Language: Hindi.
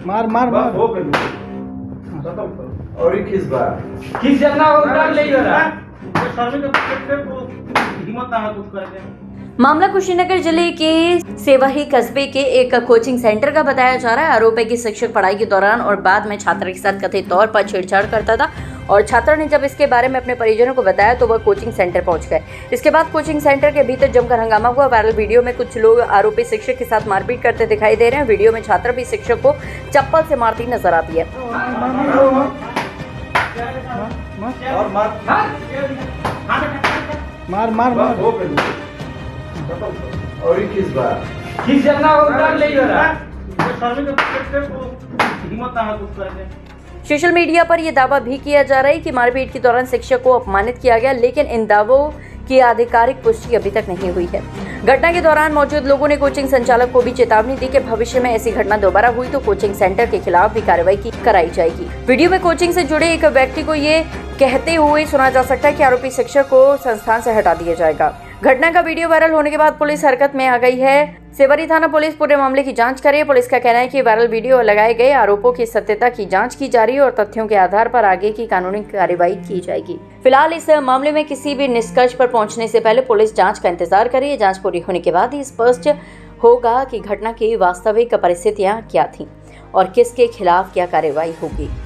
मार मार मार और किस बार किस जितना उतार ले रहा हिम्मत ना है कुछ करके। मामला कुशीनगर जिले के सेवही कस्बे के एक कोचिंग सेंटर का बताया जा रहा है। आरोप है कि शिक्षक पढ़ाई के दौरान और बाद में छात्र के साथ कथित तौर पर छेड़छाड़ करता था और छात्र ने जब इसके बारे में अपने परिजनों को बताया तो वह कोचिंग सेंटर पहुंच गए। इसके बाद कोचिंग सेंटर के भीतर जमकर हंगामा हुआ। वायरल वीडियो में कुछ लोग आरोपी शिक्षक के साथ मारपीट करते दिखाई दे रहे हैं। वीडियो में छात्र भी शिक्षक को चप्पल से मारती नजर आती है। मार मार मार और किस बार किस जितना उतार ले रहा हिम्मत ना है कुछ करके। सोशल मीडिया पर यह दावा भी किया जा रहा है कि मारपीट के दौरान शिक्षक को अपमानित किया गया, लेकिन इन दावों की आधिकारिक पुष्टि अभी तक नहीं हुई है। घटना के दौरान मौजूद लोगों ने कोचिंग संचालक को भी चेतावनी दी कि भविष्य में ऐसी घटना दोबारा हुई तो कोचिंग सेंटर के खिलाफ भी कार्रवाई कराई जाएगी। वीडियो में कोचिंग से जुड़े एक व्यक्ति को ये कहते हुए सुना जा सकता है कि आरोपी शिक्षक को संस्थान से हटा दिया जाएगा। घटना का वीडियो वायरल होने के बाद पुलिस हरकत में आ गई है। सेवरी थाना पुलिस पूरे मामले की जांच कर रही है। पुलिस का कहना है कि वायरल वीडियो और लगाए गए आरोपों की सत्यता की जांच की जा रही है और तथ्यों के आधार पर आगे की कानूनी कार्रवाई की जाएगी। फिलहाल इस मामले में किसी भी निष्कर्ष पर पहुंचने से पहले पुलिस जांच का इंतजार कर रही है। जांच पूरी होने के बाद ही स्पष्ट होगा कि घटना की वास्तविक परिस्थितियां क्या थीं और किसके खिलाफ क्या कार्रवाई होगी।